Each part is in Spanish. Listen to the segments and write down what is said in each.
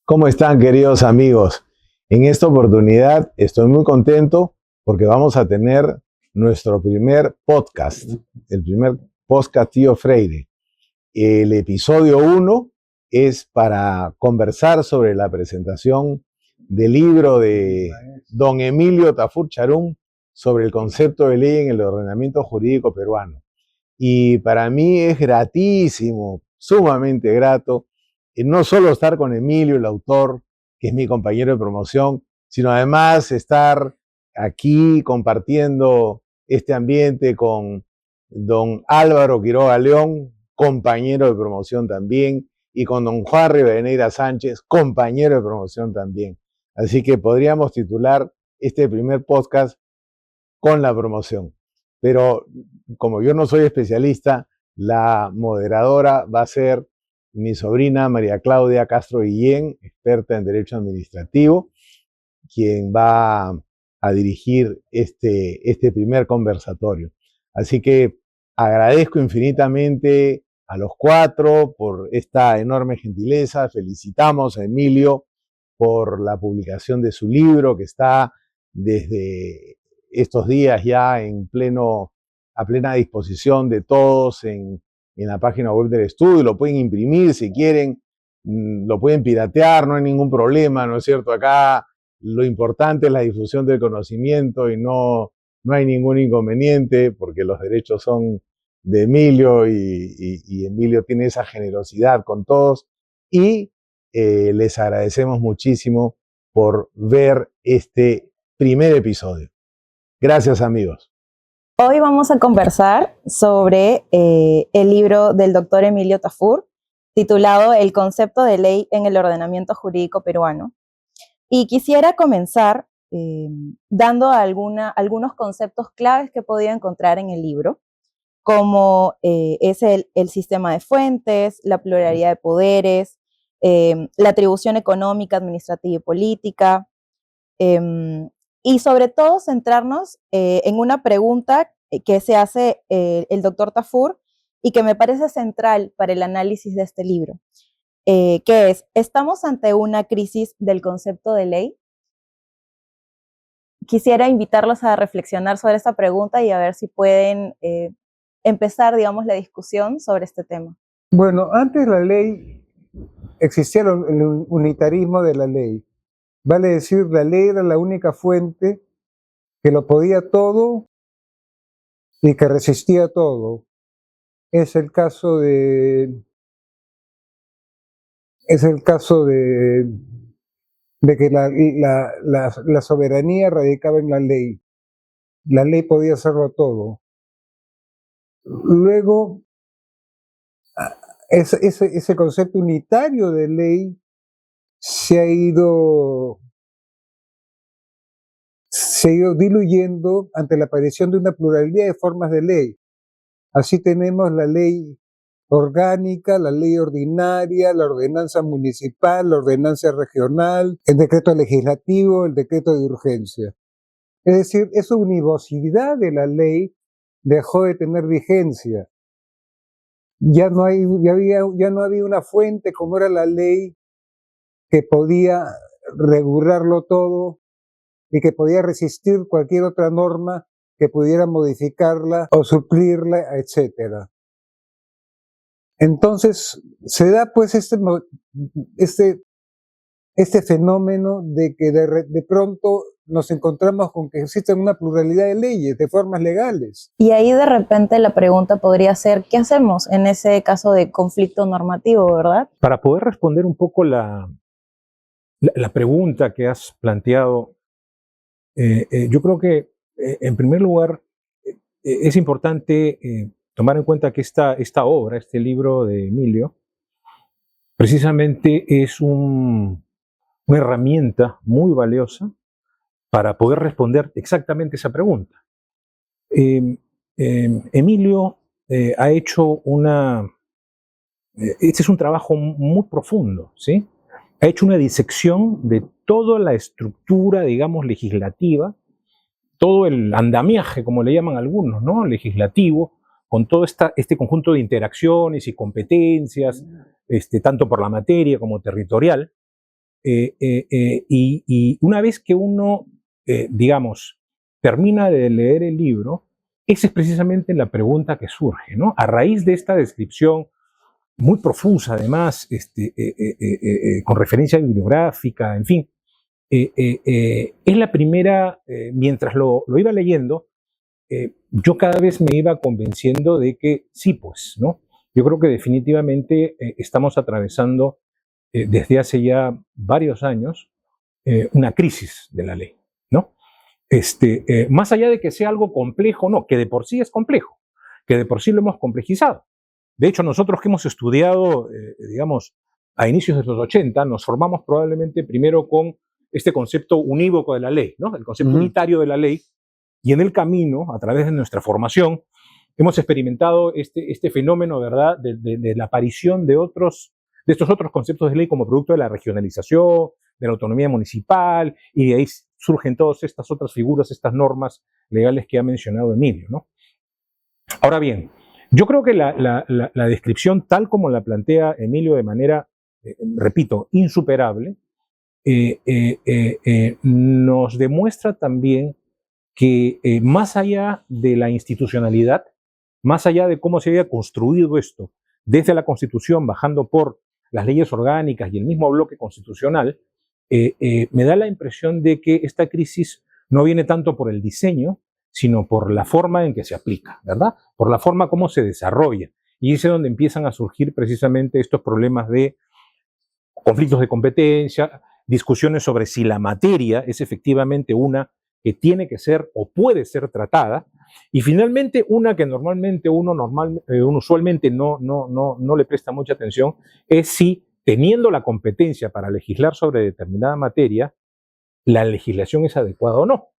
¿Cómo están, queridos amigos? En esta oportunidad estoy muy contento porque vamos a tener nuestro primer podcast, el primer podcast Tío Freire. El episodio 1 es para conversar sobre la presentación del libro de don Emilio Tafur Charún sobre el concepto de ley en el ordenamiento jurídico peruano. Y para mí es gratísimo, sumamente grato, no solo estar con Emilio, el autor, que es mi compañero de promoción, sino además estar aquí compartiendo este ambiente con don Álvaro Quiroga León, compañero de promoción también, y con don Juan Rivadeneira Sánchez, compañero de promoción también. Así que podríamos titular este primer podcast con la promoción. Pero como yo no soy especialista, la moderadora va a ser mi sobrina María Claudia Castro Guillén, experta en Derecho Administrativo, quien va a dirigir este primer conversatorio. Así que agradezco infinitamente a los cuatro por esta enorme gentileza. Felicitamos a Emilio por la publicación de su libro, que está desde estos días ya a plena disposición de todos en la página web del estudio. Lo pueden imprimir si quieren, lo pueden piratear, no hay ningún problema, ¿no es cierto? Acá lo importante es la difusión del conocimiento y no hay ningún inconveniente porque los derechos son de Emilio y Emilio tiene esa generosidad con todos y les agradecemos muchísimo por ver este primer episodio. Gracias, amigos. Hoy vamos a conversar sobre el libro del doctor Emilio Tafur, titulado El concepto de ley en el ordenamiento jurídico peruano. Y quisiera comenzar dando algunos conceptos claves que he podido encontrar en el libro, como es el sistema de fuentes, la pluralidad de poderes, la atribución económica, administrativa y política, y sobre todo centrarnos en una pregunta que se hace el doctor Tafur y que me parece central para el análisis de este libro, que es, ¿estamos ante una crisis del concepto de ley? Quisiera invitarlos a reflexionar sobre esta pregunta y a ver si pueden empezar, digamos, la discusión sobre este tema. Bueno, antes la ley existía el unitarismo de la ley. Vale decir, la ley era la única fuente que lo podía todo y que resistía todo. Es el caso de que la soberanía radicaba en la ley. La ley podía hacerlo todo. Luego, ese concepto unitario de ley se ha ido diluyendo ante la aparición de una pluralidad de formas de ley. Así tenemos la ley orgánica, la ley ordinaria, la ordenanza municipal, la ordenanza regional, el decreto legislativo, el decreto de urgencia. Es decir, esa univocidad de la ley dejó de tener vigencia. Ya no había una fuente como era la ley que podía regularlo todo y que podía resistir cualquier otra norma que pudiera modificarla o suplirla, etc. Entonces se da pues este fenómeno de que de pronto nos encontramos con que existen una pluralidad de leyes, de formas legales. Y ahí de repente la pregunta podría ser, ¿qué hacemos en ese caso de conflicto normativo, verdad? Para poder responder un poco la pregunta que has planteado, yo creo que en primer lugar es importante tomar en cuenta que esta obra, este libro de Emilio, precisamente es una herramienta muy valiosa para poder responder exactamente esa pregunta. Emilio ha hecho este es un trabajo muy profundo, ¿sí? Ha hecho una disección de toda la estructura, digamos, legislativa, todo el andamiaje, como le llaman algunos, ¿no? Legislativo, con todo este conjunto de interacciones y competencias, tanto por la materia como territorial, y una vez que uno, digamos, termina de leer el libro, esa es precisamente la pregunta que surge, ¿no? A raíz de esta descripción muy profusa, además, con referencia bibliográfica, en fin, es la primera, mientras lo iba leyendo, yo cada vez me iba convenciendo de que sí, pues, ¿no? Yo creo que definitivamente estamos atravesando desde hace ya varios años una crisis de la ley, ¿no? Más allá de que sea algo complejo, no, que de por sí es complejo, que de por sí lo hemos complejizado. De hecho, nosotros que hemos estudiado, digamos, a inicios de los 80, nos formamos probablemente primero con este concepto unívoco de la ley, ¿no? El concepto unitario de la ley, y en el camino, a través de nuestra formación, hemos experimentado este fenómeno, ¿verdad?, de la aparición de estos otros conceptos de ley como producto de la regionalización, de la autonomía municipal, y de ahí surgen todas estas otras figuras, estas normas legales que ha mencionado Emilio, ¿no? Ahora bien, yo creo que la descripción tal como la plantea Emilio de manera, repito, insuperable, nos demuestra también que más allá de la institucionalidad, más allá de cómo se había construido esto, desde la Constitución, bajando por las leyes orgánicas y el mismo bloque constitucional, me da la impresión de que esta crisis no viene tanto por el diseño, sino por la forma en que se aplica, ¿verdad? Por la forma como se desarrolla. Y es donde empiezan a surgir precisamente estos problemas de conflictos de competencia, discusiones sobre si la materia es efectivamente una que tiene que ser o puede ser tratada, y finalmente una que normalmente uno usualmente no le presta mucha atención, es si, teniendo la competencia para legislar sobre determinada materia, la legislación es adecuada o no.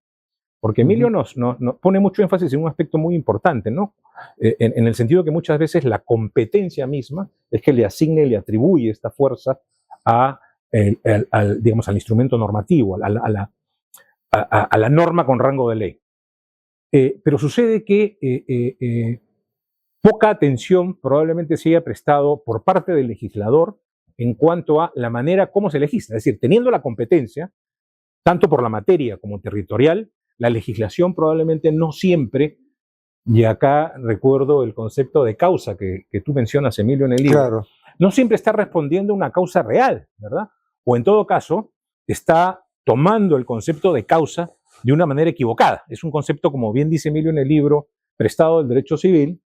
Porque Emilio nos pone mucho énfasis en un aspecto muy importante, ¿no? En el sentido que muchas veces la competencia misma es que le asigna y le atribuye esta fuerza digamos, al instrumento normativo, a la norma con rango de ley. Pero sucede que poca atención probablemente se haya prestado por parte del legislador en cuanto a la manera como se legisla. Es decir, teniendo la competencia, tanto por la materia como territorial, la legislación probablemente no siempre, y acá recuerdo el concepto de causa que tú mencionas, Emilio, en el libro, Claro. no siempre está respondiendo a una causa real, ¿verdad? O en todo caso, está tomando el concepto de causa de una manera equivocada. Es un concepto, como bien dice Emilio en el libro, prestado del derecho civil,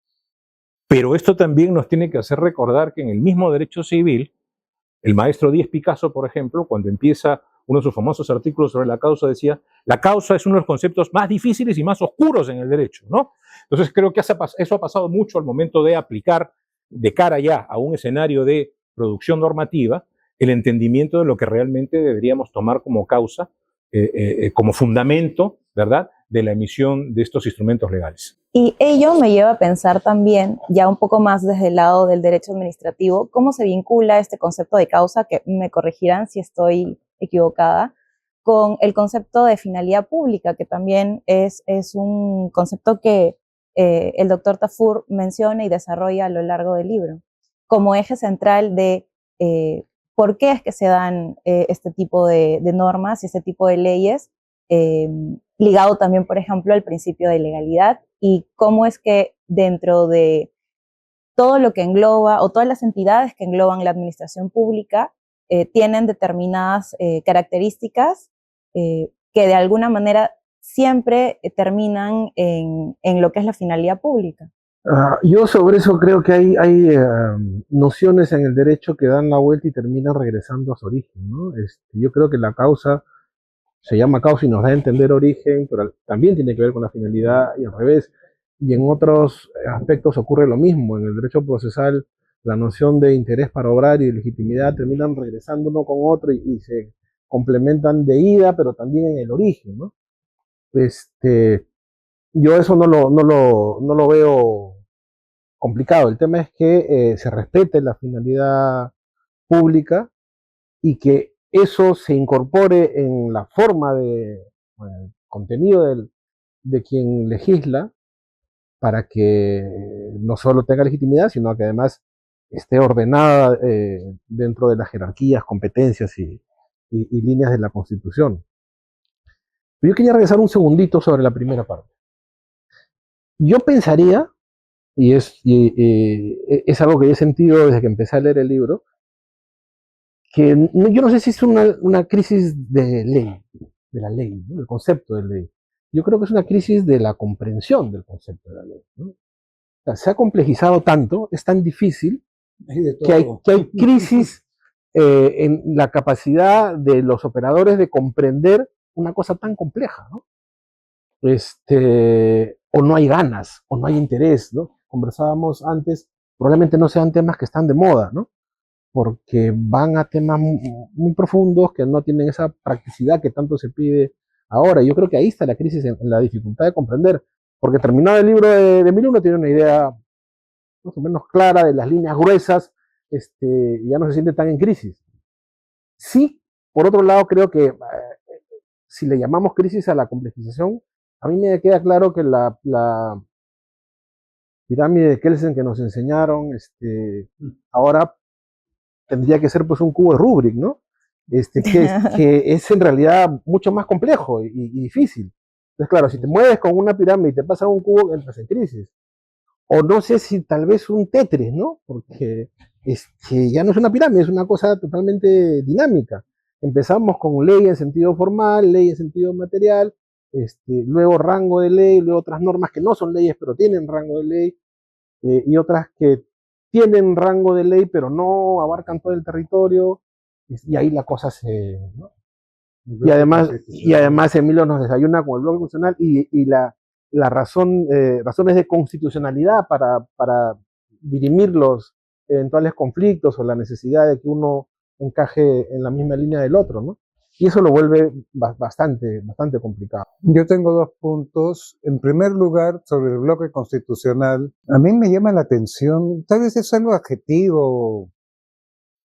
pero esto también nos tiene que hacer recordar que en el mismo derecho civil, el maestro Díez Picasso, por ejemplo, cuando empieza uno de sus famosos artículos sobre la causa, decía, la causa es uno de los conceptos más difíciles y más oscuros en el derecho, ¿no? Entonces creo que eso ha pasado mucho al momento de aplicar de cara ya a un escenario de producción normativa el entendimiento de lo que realmente deberíamos tomar como causa, como fundamento, ¿verdad?, de la emisión de estos instrumentos legales. Y ello me lleva a pensar también, ya un poco más desde el lado del derecho administrativo, cómo se vincula este concepto de causa, que me corregirán si estoy equivocada, con el concepto de finalidad pública, que también es un concepto que el doctor Tafur menciona y desarrolla a lo largo del libro, como eje central de por qué es que se dan este tipo de normas y este tipo de leyes, ligado también, por ejemplo, al principio de legalidad, y cómo es que dentro de todo lo que engloba, o todas las entidades que engloban la administración pública, tienen determinadas características que de alguna manera siempre terminan en lo que es la finalidad pública. Yo sobre eso creo que hay nociones en el derecho que dan la vuelta y terminan regresando a su origen, ¿no? Yo creo que la causa se llama causa y nos da a entender origen, pero también tiene que ver con la finalidad y al revés. Y en otros aspectos ocurre lo mismo. En el derecho procesal, la noción de interés para obrar y de legitimidad terminan regresando uno con otro y se complementan de ida, pero también en el origen, ¿no? Yo eso no lo veo complicado. El tema es que se respete la finalidad pública y que eso se incorpore en la forma de contenido de quien legisla para que no solo tenga legitimidad, sino que además esté ordenada dentro de las jerarquías, competencias y y líneas de la Constitución. Pero yo quería regresar un segundito sobre la primera parte. Yo pensaría, y es algo que yo he sentido desde que empecé a leer el libro, que yo no sé si es una crisis de ley, de la ley, ¿no? Del concepto de ley. Yo creo que es una crisis de la comprensión del concepto de la ley, ¿no? O sea, se ha complejizado tanto, es tan difícil, que hay crisis en la capacidad de los operadores de comprender una cosa tan compleja, ¿no? O no hay ganas, o no hay interés, ¿no? Conversábamos antes, probablemente no sean temas que están de moda, ¿no? Porque van a temas muy profundos que no tienen esa practicidad que tanto se pide ahora. Yo creo que ahí está la crisis en la dificultad de comprender, porque terminado el libro de Emilio uno tiene una idea más o menos clara de las líneas gruesas, ya no se siente tan en crisis. Sí, por otro lado, creo que si le llamamos crisis a la complejización, a mí me queda claro que la pirámide de Kelsen que nos enseñaron, ahora tendría que ser pues un cubo de Rubik, ¿no? Que es en realidad mucho más complejo y difícil. Entonces, claro, si te mueves con una pirámide y te pasa un cubo, entras en crisis. O no sé si tal vez un Tetris, ¿no? Porque ya no es una pirámide, es una cosa totalmente dinámica. Empezamos con ley en sentido formal, ley en sentido material, luego rango de ley, luego otras normas que no son leyes pero tienen rango de ley, y otras que tienen rango de ley pero no abarcan todo el territorio, y ahí la cosa se... ¿no? Y además Emilio nos desayuna con el bloque constitucional y la razones de constitucionalidad para dirimir los eventuales conflictos o la necesidad de que uno encaje en la misma línea del otro, ¿no? Y eso lo vuelve bastante complicado. Yo tengo 2 puntos. En primer lugar, sobre el bloque constitucional, a mí me llama la atención, tal vez es algo adjetivo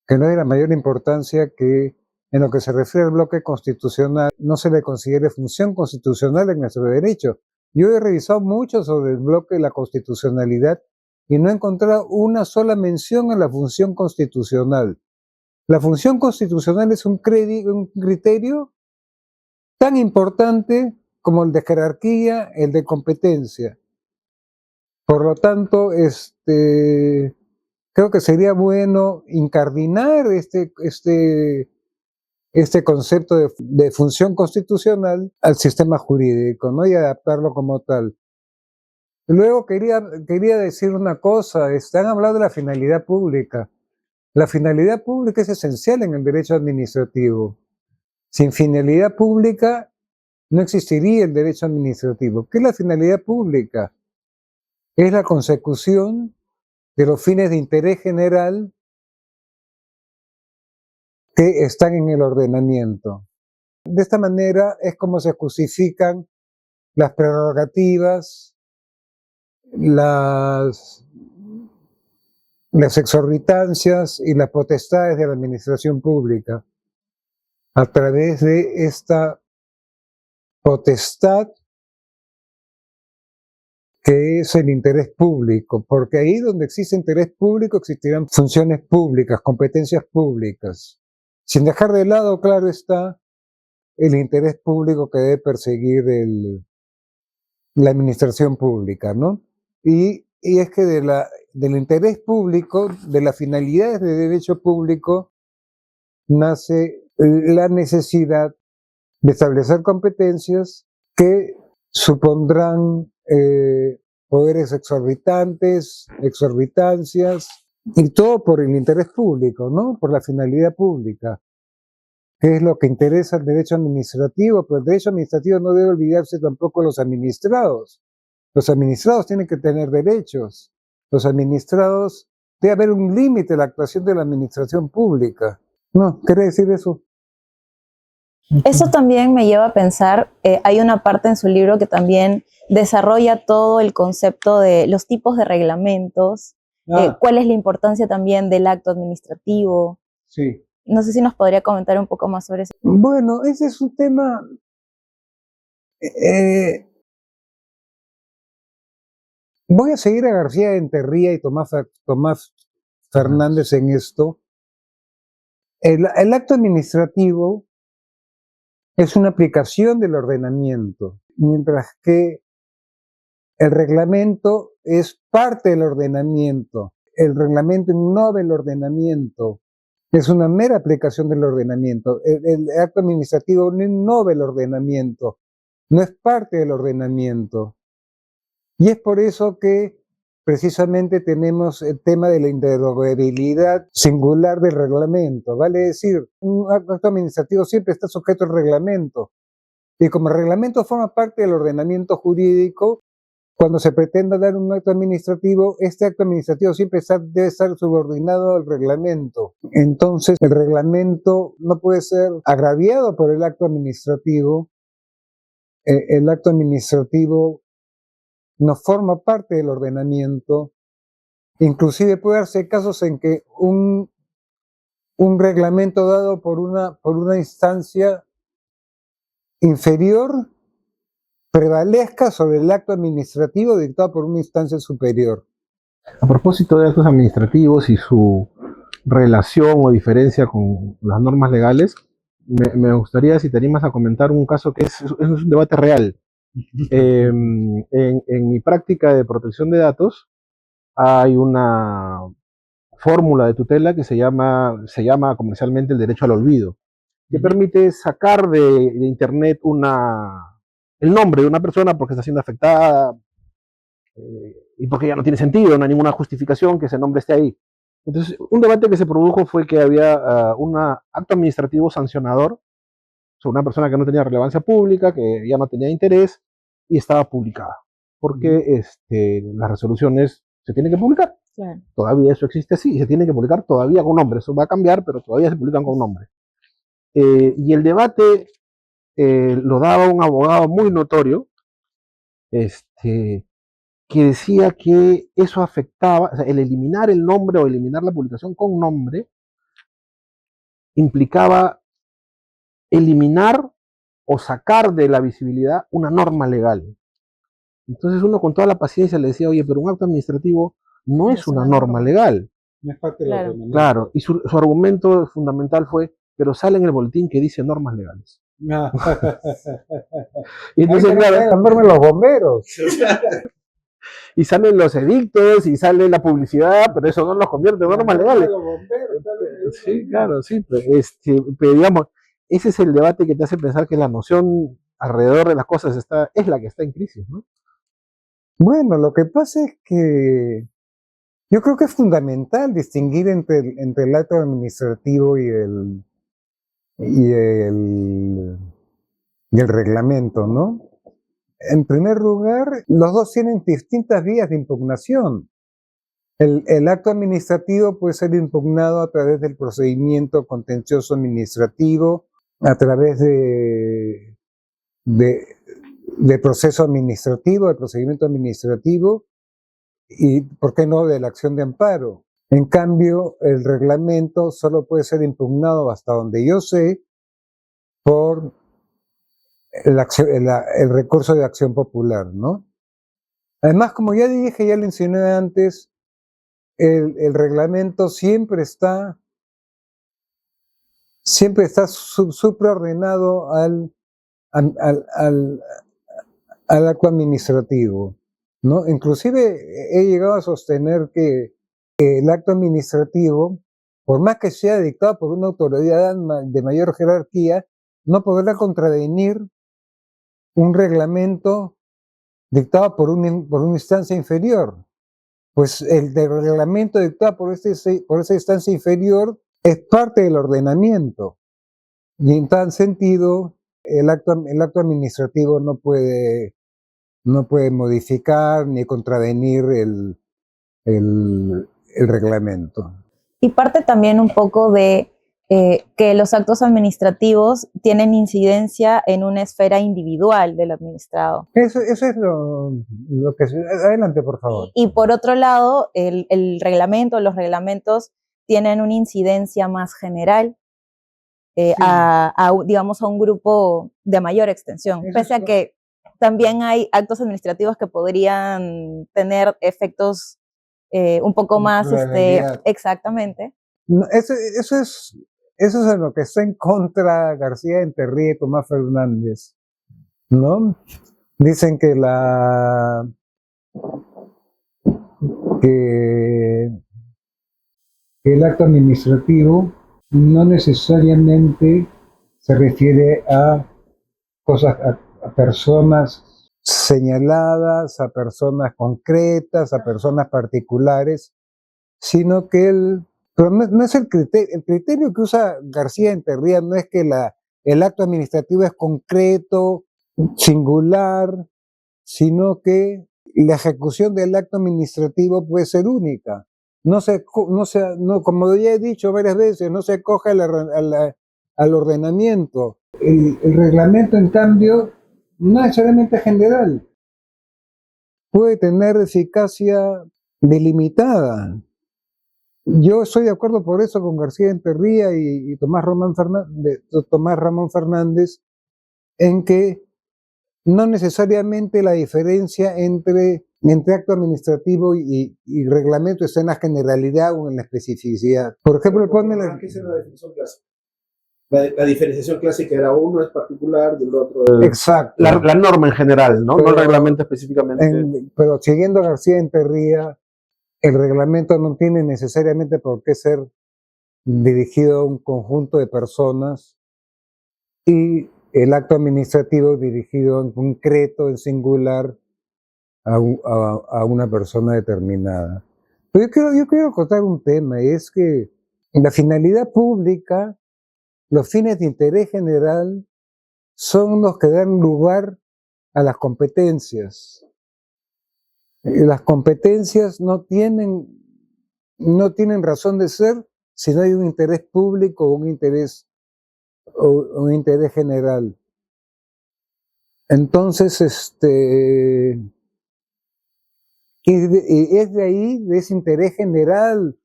que no es de la mayor importancia, que en lo que se refiere al bloque constitucional no se le considere función constitucional en nuestro derecho. Yo he revisado mucho sobre el bloque de la constitucionalidad y no he encontrado una sola mención a la función constitucional. La función constitucional es un criterio tan importante como el de jerarquía, el de competencia. Por lo tanto, creo que sería bueno incardinar este concepto de función constitucional al sistema jurídico, ¿no? Y adaptarlo como tal. Luego quería decir una cosa, han hablado de la finalidad pública. La finalidad pública es esencial en el derecho administrativo. Sin finalidad pública no existiría el derecho administrativo. ¿Qué es la finalidad pública? Es la consecución de los fines de interés general que están en el ordenamiento. De esta manera es como se justifican las prerrogativas, las exorbitancias y las potestades de la administración pública a través de esta potestad que es el interés público, porque ahí donde existe interés público existirán funciones públicas, competencias públicas, sin dejar de lado, claro está, el interés público que debe perseguir la administración pública, ¿no? Y es que del interés público, de las finalidades de derecho público, nace la necesidad de establecer competencias que supondrán poderes exorbitancias, y todo por el interés público, ¿no? Por la finalidad pública, que es lo que interesa al derecho administrativo, pero el derecho administrativo no debe olvidarse tampoco de los administrados. Los administrados tienen que tener derechos. Los administrados, debe haber un límite a la actuación de la administración pública. No, ¿querés decir eso? Eso también me lleva a pensar, hay una parte en su libro que también desarrolla todo el concepto de los tipos de reglamentos, cuál es la importancia también del acto administrativo. Sí. No sé si nos podría comentar un poco más sobre eso. Bueno, ese es un tema... voy a seguir a García Enterría y Tomás Fernández en esto. El acto administrativo es una aplicación del ordenamiento, mientras que el reglamento es parte del ordenamiento. El reglamento innova el ordenamiento. Es una mera aplicación del ordenamiento. El acto administrativo no innova el ordenamiento, no es parte del ordenamiento. Y es por eso que precisamente tenemos el tema de la interrogabilidad singular del reglamento. Vale decir, un acto administrativo siempre está sujeto al reglamento. Y como el reglamento forma parte del ordenamiento jurídico, cuando se pretenda dar un acto administrativo, este acto administrativo siempre debe estar subordinado al reglamento. Entonces, el reglamento no puede ser agraviado por el acto administrativo. El acto administrativo no forma parte del ordenamiento. Inclusive puede darse casos en que un reglamento dado por una instancia inferior prevalezca sobre el acto administrativo dictado por una instancia superior. A propósito de actos administrativos y su relación o diferencia con las normas legales, me gustaría, si te animas, a comentar un caso que es un debate real. En mi práctica de protección de datos hay una fórmula de tutela que se llama comercialmente el derecho al olvido, que permite sacar de internet el nombre de una persona porque está siendo afectada y porque ya no tiene sentido, no hay ninguna justificación que ese nombre esté ahí. Entonces, un debate que se produjo fue que había un acto administrativo sancionador sobre una persona que no tenía relevancia pública, que ya no tenía interés y estaba publicada, porque las resoluciones se tienen que publicar. Claro. Todavía eso existe así, y se tiene que publicar todavía con nombre. Eso va a cambiar, pero todavía se publican con nombre. Y el debate lo daba un abogado muy notorio, que decía que eso afectaba, o sea, el eliminar el nombre o eliminar la publicación con nombre implicaba eliminar o sacar de la visibilidad una norma legal. Entonces uno con toda la paciencia le decía, oye, pero un acto administrativo no es una norma legal. No es parte Claro. del Claro, y su argumento fundamental fue, pero sale en el boletín que dice normas legales. Y entonces, claro, cambiarme los bomberos. y salen los edictos y sale la publicidad, pero eso no los convierte en normas legales. Sí, claro, sí, pero digamos, ese es el debate que te hace pensar que la noción alrededor de las cosas es la que está en crisis, ¿no? Bueno, lo que pasa es que yo creo que es fundamental distinguir entre el acto administrativo y el reglamento, ¿no? En primer lugar, los dos tienen distintas vías de impugnación. El acto administrativo puede ser impugnado a través del procedimiento contencioso administrativo, a través de proceso administrativo, del procedimiento administrativo y, ¿por qué no?, de la acción de amparo. En cambio, el reglamento solo puede ser impugnado, hasta donde yo sé, por el recurso de acción popular, ¿no? Además, como ya dije, ya lo insinué antes, el reglamento siempre está supraordenado al acto administrativo, ¿no? Inclusive he llegado a sostener que el acto administrativo, por más que sea dictado por una autoridad de mayor jerarquía, no podrá contravenir un reglamento dictado por una instancia inferior. Pues el reglamento dictado por esa instancia inferior es parte del ordenamiento. Y en tal sentido, el acto administrativo no puede modificar ni contravenir el reglamento. Y parte también un poco de que los actos administrativos tienen incidencia en una esfera individual del administrado. Eso es lo que... Adelante, por favor. Y por otro lado, los reglamentos tienen una incidencia más general, digamos, a un grupo de mayor extensión, pese a que también hay actos administrativos que podrían tener efectos un poco más, exactamente. No, eso es eso es en lo que está en contra García Enterría y Tomás Fernández, ¿no? Dicen que que el acto administrativo no necesariamente se refiere a cosas, a personas señaladas, a personas concretas, a personas particulares, sino que pero no es el criterio que usa García Enterría, no es que el acto administrativo es concreto, singular, sino que la ejecución del acto administrativo puede ser única. Como ya he dicho varias veces, no se acoge al ordenamiento. El reglamento, en cambio, no necesariamente general. Puede tener eficacia delimitada. Yo estoy de acuerdo por eso con García Enterría y Tomás Ramón Fernández en que no necesariamente la diferencia entre acto administrativo y reglamento está en la generalidad o en la especificidad. Por ejemplo, pone la... ¿Qué es la definición clásica? La diferenciación clásica era uno es particular y el otro es... Exacto. La norma en general, ¿no? Pero, no el reglamento específicamente. Pero siguiendo a García Enterría, el reglamento no tiene necesariamente por qué ser dirigido a un conjunto de personas y el acto administrativo dirigido en concreto, en singular, a una persona determinada. Pero yo quiero contar un tema, y es que la finalidad pública, los fines de interés general, son los que dan lugar a las competencias. Las competencias no tienen razón de ser si no hay un interés público o un interés general. Entonces, y es de ahí, de ese interés general,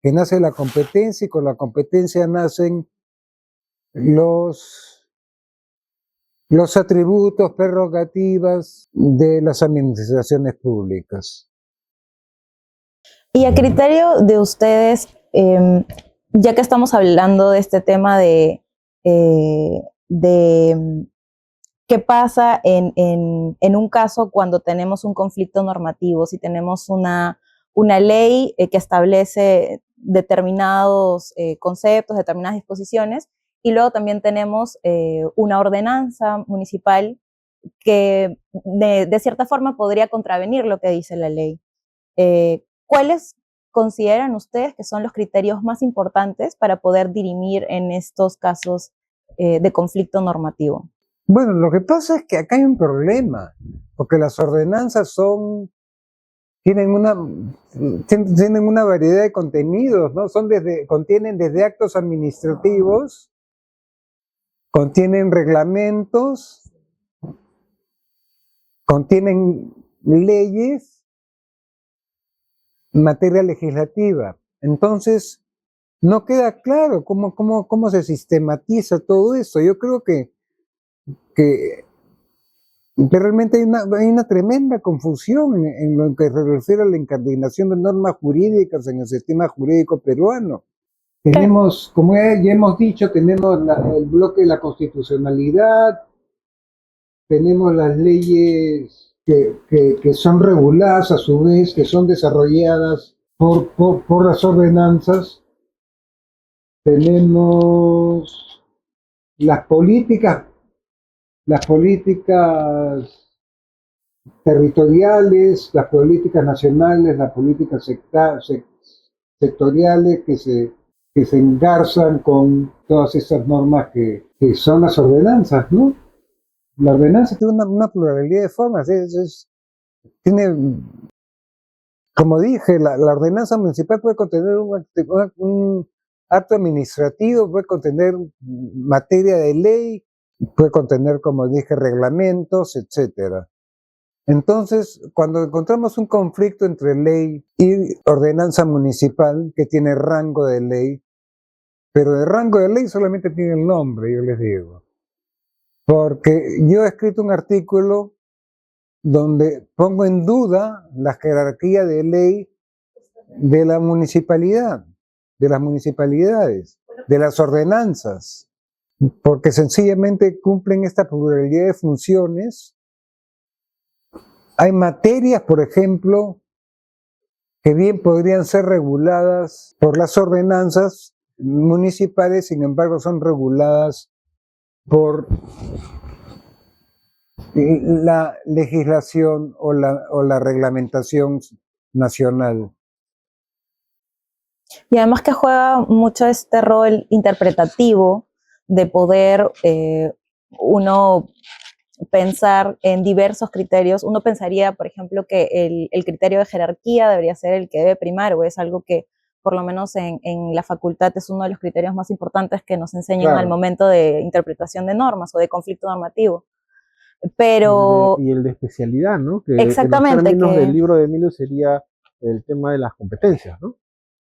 que nace la competencia, y con la competencia nacen los atributos, prerrogativas de las administraciones públicas. Y a criterio de ustedes, ya que estamos hablando de este tema de qué pasa en un caso cuando tenemos un conflicto normativo, si tenemos una ley que establece determinados conceptos, determinadas disposiciones, y luego también tenemos una ordenanza municipal que de cierta forma podría contravenir lo que dice la ley. ¿Cuáles consideran ustedes que son los criterios más importantes para poder dirimir en estos casos de conflicto normativo? Bueno, lo que pasa es que acá hay un problema, porque las ordenanzas tienen una variedad de contenidos, ¿no? Contienen desde actos administrativos, contienen reglamentos, contienen leyes, materia legislativa. Entonces, no queda claro cómo se sistematiza todo eso. Yo creo que realmente hay una tremenda confusión en lo que se refiere a la incardinación de normas jurídicas en el sistema jurídico peruano. Tenemos, como ya hemos dicho, tenemos el bloque de la constitucionalidad, tenemos las leyes que son reguladas a su vez, que son desarrolladas por las ordenanzas, tenemos las políticas territoriales, las políticas nacionales, las políticas sectoriales que se engarzan con todas esas normas que son las ordenanzas, ¿no? La ordenanza tiene una pluralidad de formas, tiene, como dije, la ordenanza municipal puede contener un acto administrativo, puede contener materia de ley, puede contener, como dije, reglamentos, etcétera. Entonces, cuando encontramos un conflicto entre ley y ordenanza municipal, que tiene rango de ley, pero el rango de ley solamente tiene el nombre, yo les digo. Porque yo he escrito un artículo donde pongo en duda la jerarquía de ley de la municipalidad, de las municipalidades. de las ordenanzas, porque sencillamente cumplen esta pluralidad de funciones. Hay materias, por ejemplo, que bien podrían ser reguladas por las ordenanzas municipales, sin embargo son reguladas por la legislación o la reglamentación nacional. Y además que juega mucho este rol interpretativo de poder uno pensar en diversos criterios. Uno pensaría, por ejemplo, que el criterio de jerarquía debería ser el que debe primar, o es algo que, por lo menos en la facultad, es uno de los criterios más importantes que nos enseñan Claro. al momento de interpretación de normas o de conflicto normativo. Pero Y el de especialidad, ¿no? Que exactamente, en los términos que- del libro de Emilio sería el tema de las competencias, ¿no?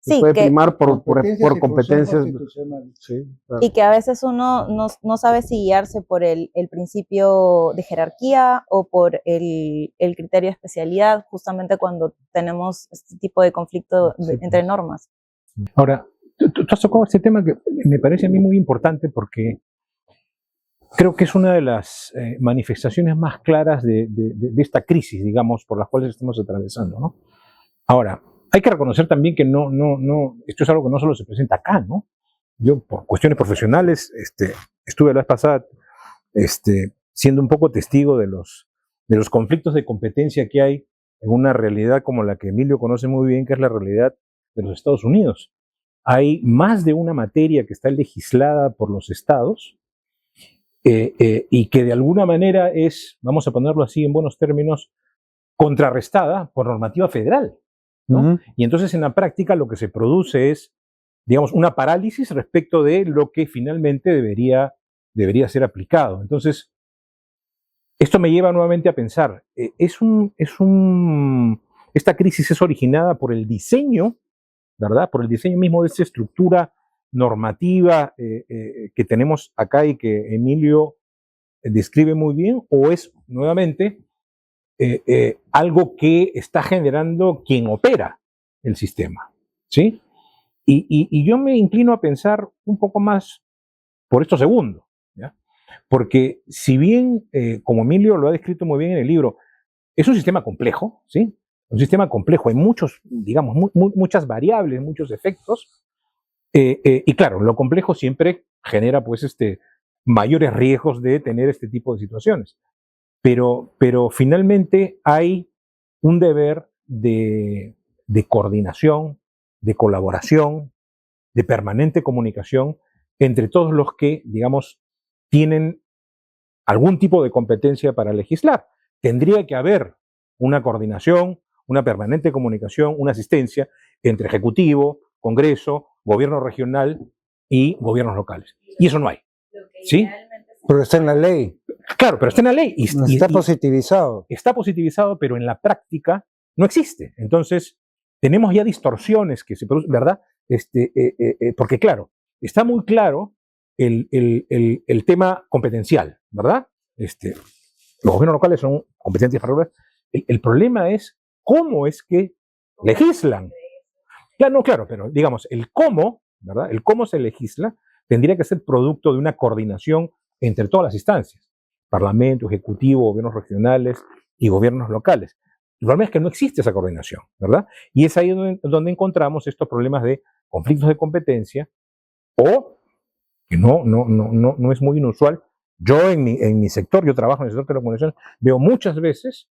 Se sí, puede que, primar por Competencias y competencias. función constitucional. Sí, claro. y que a veces uno no sabe si guiarse por el principio de jerarquía o por el criterio de especialidad, justamente cuando tenemos este tipo de conflicto Sí, entre pues. normas. Ahora, tú has tocado este tema que me parece a mí muy importante porque creo que es una de las manifestaciones más claras de esta crisis, digamos, por las cuales estamos atravesando, ¿no? Ahora, hay que reconocer también que esto es algo que no solo se presenta acá, ¿no? Yo, por cuestiones profesionales, estuve la vez pasada siendo un poco testigo de los conflictos de competencia que hay en una realidad como la que Emilio conoce muy bien, que es la realidad de los Estados Unidos. Hay más de una materia que está legislada por los estados y que de alguna manera es, vamos a ponerlo así en buenos términos, contrarrestada por normativa federal, ¿no? Ujú. Y entonces en la práctica lo que se produce es, digamos, una parálisis respecto de lo que finalmente debería ser aplicado. Entonces, esto me lleva nuevamente a pensar, esta crisis es originada por el diseño, ¿verdad? Por el diseño mismo de esa estructura normativa que tenemos acá y que Emilio describe muy bien, o es nuevamente algo que está generando quien opera el sistema, ¿sí? Y yo me inclino a pensar un poco más por esto segundo, ¿ya? Porque si bien, como Emilio lo ha descrito muy bien en el libro, es un sistema complejo, ¿sí? Un sistema complejo, hay muchos, digamos, muchas variables, muchos efectos, y claro, lo complejo siempre genera pues mayores riesgos de tener este tipo de situaciones. Pero finalmente hay un deber de coordinación, de colaboración, de permanente comunicación entre todos los que, digamos, tienen algún tipo de competencia para legislar. Tendría que haber una coordinación, una permanente comunicación, una asistencia entre Ejecutivo, Congreso, Gobierno regional y gobiernos locales. Y eso no hay. ¿Sí? Pero está en la ley, Claro, pero está en la ley. está positivizado. Está positivizado, pero en la práctica no existe. Entonces, tenemos ya distorsiones que se producen, ¿verdad? Porque claro, está muy claro el tema competencial, ¿verdad? Los gobiernos locales son competencias federales. El problema es cómo es que legislan. Claro, no, claro, pero digamos, el cómo, ¿verdad? El cómo se legisla tendría que ser producto de una coordinación entre todas las instancias, Parlamento, Ejecutivo, gobiernos regionales y gobiernos locales. El problema es que no existe esa coordinación, ¿verdad? Y es ahí donde encontramos estos problemas de conflictos de competencia o, que no es muy inusual, yo en mi sector, yo trabajo en el sector de telecomunicaciones, veo muchas veces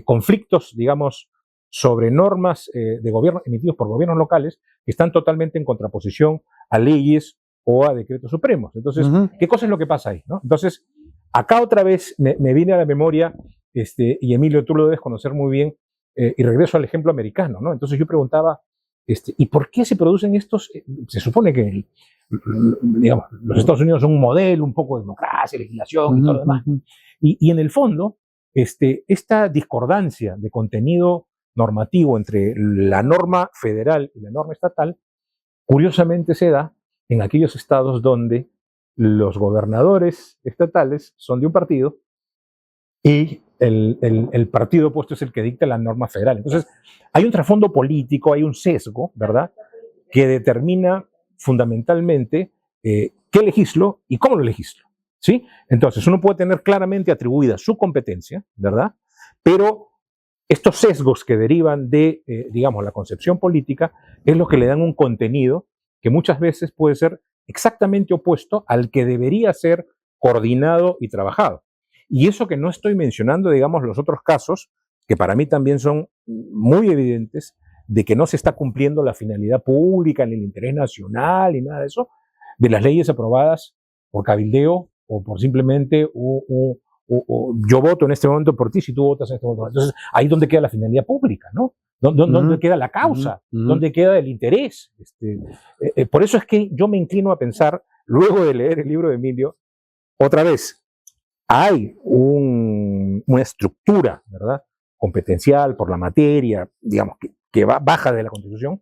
conflictos, digamos, sobre normas de gobierno emitidos por gobiernos locales que están totalmente en contraposición a leyes o a decretos supremos. Entonces, Ujú. ¿qué cosa es lo que pasa ahí, no? Entonces, acá otra vez me viene a la memoria, y Emilio, tú lo debes conocer muy bien, y regreso al ejemplo americano, ¿no? Entonces yo preguntaba, ¿y por qué se producen estos? Se supone que, digamos, los Estados Unidos son un modelo, un poco de democracia, legislación y todo lo demás. Ujú. Y en el fondo, esta discordancia de contenido normativo entre la norma federal y la norma estatal, curiosamente se da en aquellos estados donde los gobernadores estatales son de un partido y el partido opuesto es el que dicta la norma federal. Entonces, hay un trasfondo político, hay un sesgo, ¿verdad?, que determina fundamentalmente qué legislo y cómo lo legislo, ¿sí? Entonces, uno puede tener claramente atribuida su competencia, ¿verdad? Pero estos sesgos que derivan de, digamos, la concepción política es lo que le dan un contenido que muchas veces puede ser exactamente opuesto al que debería ser coordinado y trabajado. Y eso que no estoy mencionando, digamos, los otros casos, que para mí también son muy evidentes, de que no se está cumpliendo la finalidad pública, ni el interés nacional, ni nada de eso, de las leyes aprobadas por cabildeo o por simplemente yo voto en este momento por ti si tú votas en este momento. Entonces, ahí es donde queda la finalidad pública, ¿no? ¿Dónde queda la causa? ¿Dónde queda el interés? Por eso es que yo me inclino a pensar, luego de leer el libro de Emilio, otra vez, hay una estructura, ¿verdad?, competencial por la materia, digamos, que baja de la Constitución,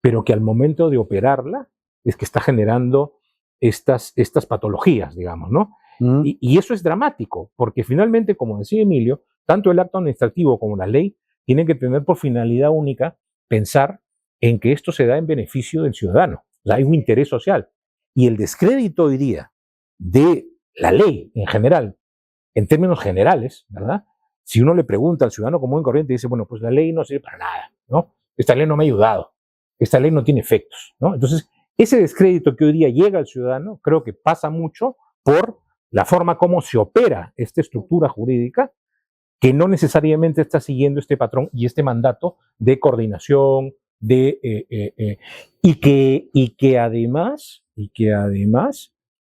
pero que al momento de operarla es que está generando estas patologías, digamos, ¿no? Y eso es dramático, porque finalmente, como decía Emilio, tanto el acto administrativo como la ley tienen que tener por finalidad única pensar en que esto se da en beneficio del ciudadano. O sea, hay un interés social. Y el descrédito, diría, de la ley en general, en términos generales, ¿verdad? Si uno le pregunta al ciudadano común y corriente, dice, bueno, pues la ley no sirve para nada, ¿no? Esta ley no me ha ayudado, esta ley no tiene efectos, ¿no? Entonces, ese descrédito que hoy día llega al ciudadano, creo que pasa mucho por la forma como se opera esta estructura jurídica, que no necesariamente está siguiendo este patrón y este mandato de coordinación, y que además,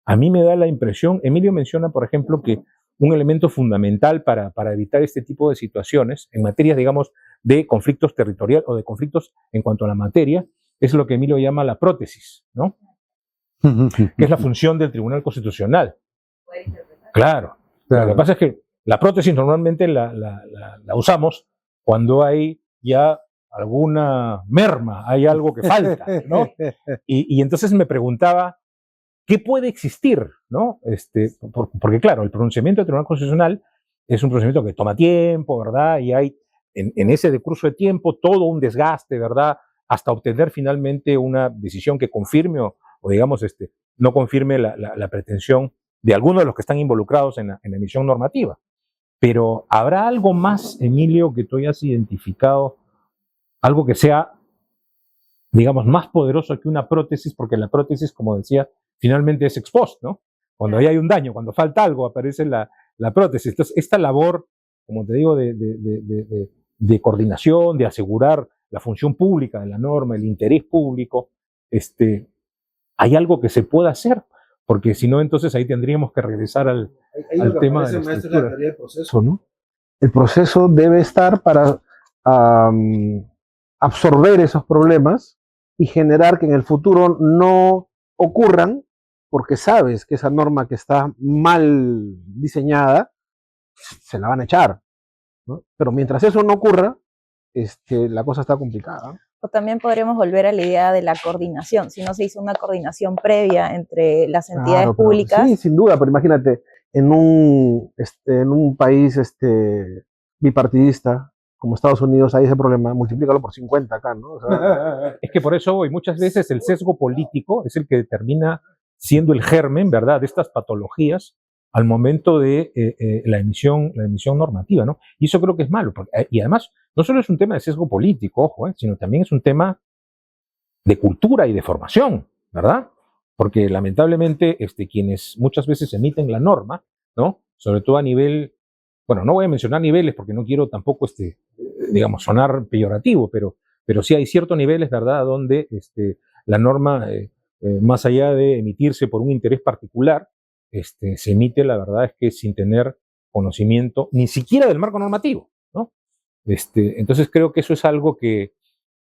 a mí me da la impresión, Emilio menciona, por ejemplo, que un elemento fundamental para evitar este tipo de situaciones, en materias, digamos, de conflictos territoriales o de conflictos en cuanto a la materia, es lo que Emilio llama la prótesis, ¿no? Que es la función del Tribunal Constitucional. Claro. Lo que pasa es que la prótesis normalmente la usamos cuando hay ya alguna merma, hay algo que falta, ¿no? Y entonces me preguntaba, ¿qué puede existir, ¿no? Porque claro, el pronunciamiento del Tribunal Constitucional es un procedimiento que toma tiempo, ¿verdad? Y hay en ese decurso de tiempo todo un desgaste, ¿verdad? Hasta obtener finalmente una decisión que confirme o digamos, no confirme la pretensión de algunos de los que están involucrados en la emisión normativa. Pero ¿habrá algo más, Emilio, que tú hayas identificado, algo que sea, digamos, más poderoso que una prótesis? Porque la prótesis, como decía, finalmente es ex post, ¿no? Cuando ahí hay un daño, cuando falta algo, aparece la prótesis. Entonces, esta labor, como te digo, de coordinación, de asegurar la función pública de la norma, el interés público, hay algo que se pueda hacer, porque si no, entonces ahí tendríamos que regresar al tema de la estructura. El proceso, ¿no? El proceso debe estar para absorber esos problemas y generar que en el futuro no ocurran, porque sabes que esa norma que está mal diseñada se la van a echar, ¿no? Pero mientras eso no ocurra, la cosa está complicada. O también podremos volver a la idea de la coordinación, si no se hizo una coordinación previa entre las entidades públicas. Sí, sin duda, pero imagínate, en un país bipartidista como Estados Unidos hay ese problema, multiplícalo por 50 acá, ¿no? O sea, es que por eso hoy muchas veces el sesgo político es el que determina siendo el germen, ¿verdad?, de estas patologías al momento de la emisión normativa, ¿no? Y eso creo que es malo, porque, y además no solo es un tema de sesgo político, ojo, sino también es un tema de cultura y de formación, ¿verdad? Porque lamentablemente quienes muchas veces emiten la norma, ¿no?, sobre todo a nivel, bueno, no voy a mencionar niveles porque no quiero tampoco, digamos, sonar peyorativo, pero sí hay ciertos niveles, ¿verdad?, donde la norma, más allá de emitirse por un interés particular, se emite, la verdad es que sin tener conocimiento ni siquiera del marco normativo, ¿no? Entonces creo que eso es algo que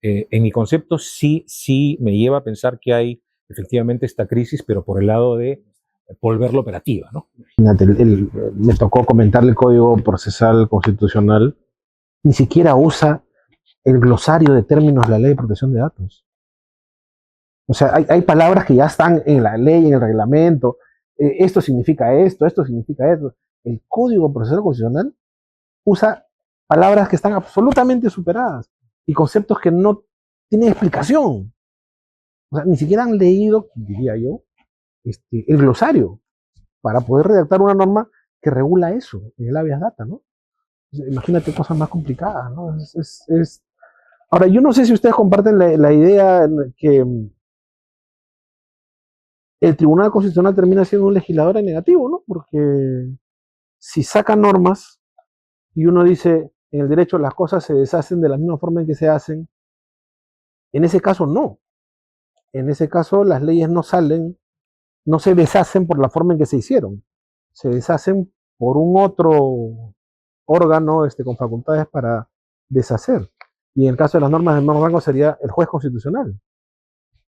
en mi concepto sí me lleva a pensar que hay efectivamente esta crisis, pero por el lado de volverlo operativa, ¿no? Imagínate, me tocó comentarle el Código Procesal Constitucional, ni siquiera usa el glosario de términos de la Ley de Protección de Datos. O sea, hay palabras que ya están en la ley, en el reglamento. Esto significa esto significa esto. El Código Procesal Constitucional usa palabras que están absolutamente superadas y conceptos que no tienen explicación. o sea, ni siquiera han leído, diría yo, el glosario para poder redactar una norma que regula eso, en el habeas data, ¿no? Imagínate cosas más complicadas, ¿no? Ahora, yo no sé si ustedes comparten la idea que el Tribunal Constitucional termina siendo un legislador en negativo, ¿no? Porque si saca normas y uno dice, en el derecho las cosas se deshacen de la misma forma en que se hacen, en ese caso no. En ese caso las leyes no se deshacen por la forma en que se hicieron, se deshacen por un otro órgano con facultades para deshacer. Y en el caso de las normas de menor rango sería el juez constitucional,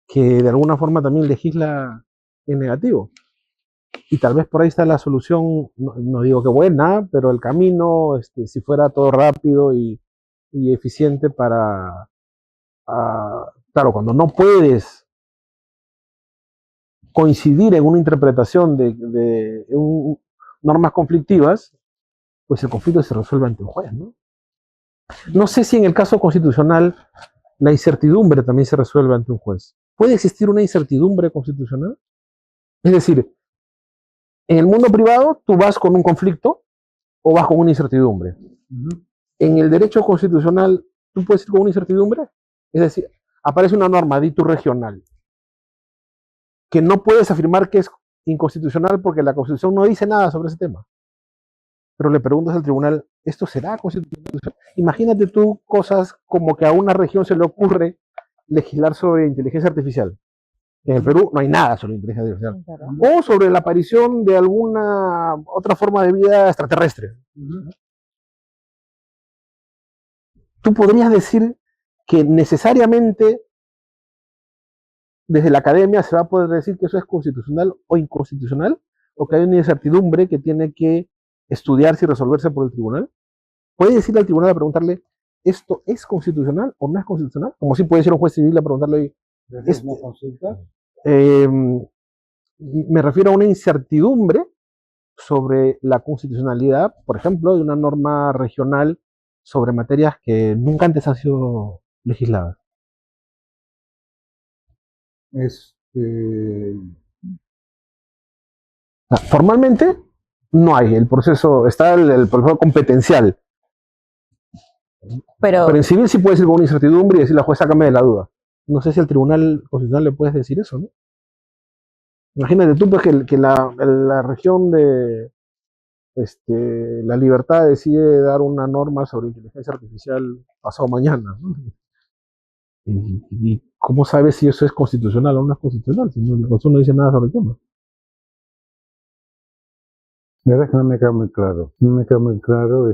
que de alguna forma también legisla en negativo. Y tal vez por ahí está la solución, no digo que buena, pero el camino, si fuera todo rápido y eficiente para, claro, cuando no puedes coincidir en una interpretación de normas conflictivas, pues el conflicto se resuelve ante un juez, ¿no? No sé si en el caso constitucional la incertidumbre también se resuelve ante un juez. ¿Puede existir una incertidumbre constitucional? Es decir, en el mundo privado tú vas con un conflicto o vas con una incertidumbre. En el derecho constitucional tú puedes ir con una incertidumbre. Es decir, aparece una norma, di tú regional, que no puedes afirmar que es inconstitucional porque la Constitución no dice nada sobre ese tema. Pero le preguntas al tribunal, ¿esto será constitucional? Imagínate tú cosas como que a una región se le ocurre legislar sobre inteligencia artificial. En el Perú no hay nada sobre inteligencia artificial. O sobre la aparición de alguna otra forma de vida extraterrestre. Tú podrías decir que necesariamente desde la academia se va a poder decir que eso es constitucional o inconstitucional, o que hay una incertidumbre que tiene que estudiarse y resolverse por el tribunal. Puede decirle al tribunal a preguntarle, ¿esto es constitucional o no es constitucional? Como si puede ser un juez civil a preguntarle, ¿Es una consulta? Me refiero a una incertidumbre sobre la constitucionalidad, por ejemplo, de una norma regional sobre materias que nunca antes han sido legisladas. Formalmente no hay, el proceso, está el proceso competencial. Pero en civil sí puedes ir con una incertidumbre y decirle a la juez, sácame de la duda. No sé si al Tribunal Constitucional le puedes decir eso, ¿no? Imagínate tú pues, que la región de La Libertad decide dar una norma sobre inteligencia artificial pasado mañana, ¿no? ¿Y cómo sabes si eso es constitucional o no es constitucional? Si no, la Constitución no dice nada sobre el tema. La verdad es que no me queda muy claro. No me queda muy claro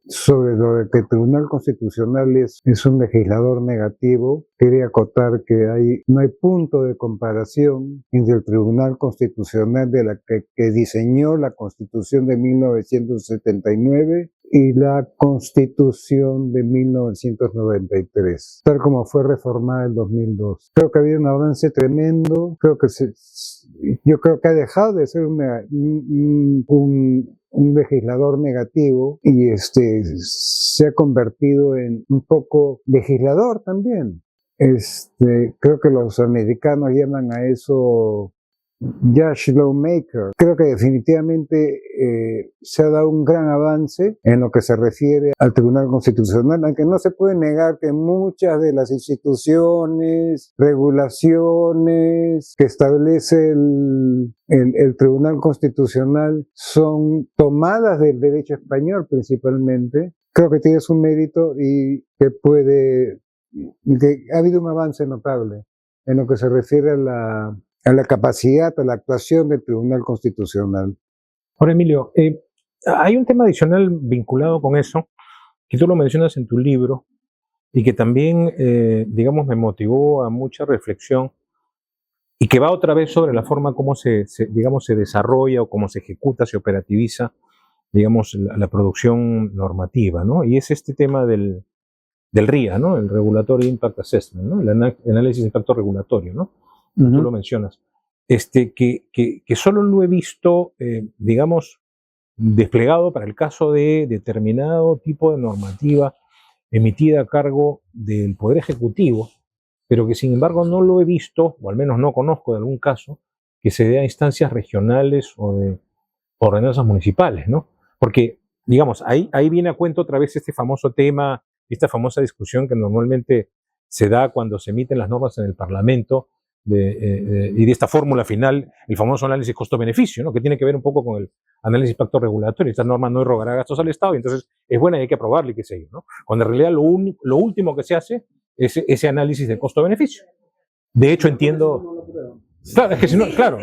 sobre lo de que el Tribunal Constitucional es un legislador negativo. Quería acotar que no hay punto de comparación entre el Tribunal Constitucional que diseñó la Constitución de 1979 y la Constitución de 1993, tal como fue reformada en 2002. Creo que ha habido un avance tremendo. Yo creo que ha dejado de ser un legislador negativo y se ha convertido en un poco legislador también. Creo que los americanos llaman a eso Judge Lawmaker. Creo que definitivamente se ha dado un gran avance en lo que se refiere al Tribunal Constitucional, aunque no se puede negar que muchas de las instituciones, regulaciones que establece el Tribunal Constitucional son tomadas del derecho español principalmente. Creo que tienes un mérito y que ha habido un avance notable en lo que se refiere a la capacidad, a la actuación del Tribunal Constitucional. Ahora, Emilio, hay un tema adicional vinculado con eso, que tú lo mencionas en tu libro, y que también, digamos, me motivó a mucha reflexión, y que va otra vez sobre la forma como digamos, se desarrolla o cómo se ejecuta, se operativiza, digamos, la producción normativa, ¿no? Y es este tema del RIA, ¿no? El Regulatory Impact Assessment, ¿no? El análisis de impacto regulatorio, ¿no? Tú lo mencionas, que solo lo he visto, digamos, desplegado para el caso de determinado tipo de normativa emitida a cargo del Poder Ejecutivo, pero que sin embargo no lo he visto, o al menos no conozco de algún caso, que se dé a instancias regionales o de ordenanzas municipales, ¿no? Porque, digamos, ahí viene a cuento otra vez este famoso tema, esta famosa discusión que normalmente se da cuando se emiten las normas en el Parlamento, y de esta fórmula final, el famoso análisis costo-beneficio, ¿no? Que tiene que ver un poco con el análisis de impacto regulatorio. Esta norma no erogará gastos al Estado y entonces es buena y hay que aprobarla y qué sé yo, ¿no? Cuando en realidad lo último que se hace es ese análisis de costo-beneficio. De hecho, entiendo... Claro, es que si no, claro,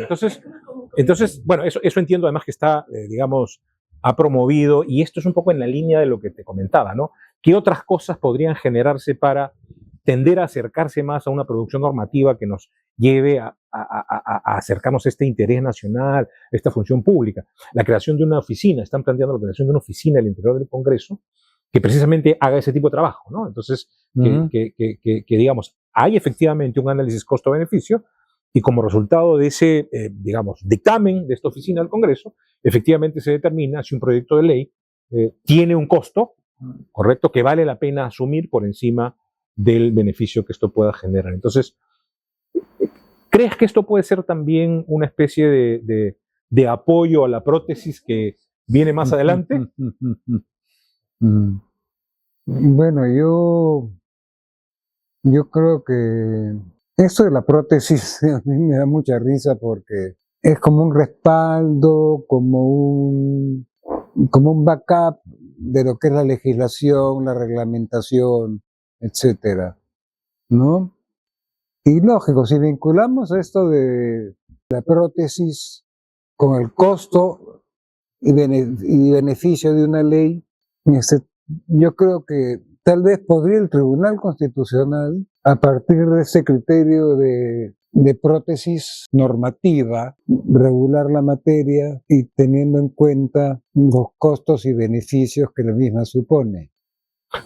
entonces bueno, eso entiendo además que está, digamos, ha promovido, y esto es un poco en la línea de lo que te comentaba, ¿no? ¿Qué otras cosas podrían generarse para tender a acercarse más a una producción normativa que nos lleve a acercarnos a este interés nacional, a esta función pública? La creación de una oficina, están planteando la creación de una oficina al interior del Congreso que precisamente haga ese tipo de trabajo, ¿no? Entonces, que digamos, hay efectivamente un análisis costo-beneficio, y como resultado de ese, digamos, dictamen de esta oficina del Congreso, efectivamente se determina si un proyecto de ley tiene un costo, correcto, que vale la pena asumir por encima del beneficio que esto pueda generar. Entonces, ¿crees que esto puede ser también una especie de apoyo a la prótesis que viene más adelante? Bueno, yo creo que eso de la prótesis a mí me da mucha risa porque es como un respaldo, como un backup de lo que es la legislación, la reglamentación, etcétera, ¿no? Y lógico, si vinculamos esto de la prótesis con el costo y beneficio de una ley, yo creo que tal vez podría el Tribunal Constitucional, a partir de ese criterio de prótesis normativa, regular la materia y teniendo en cuenta los costos y beneficios que la misma supone.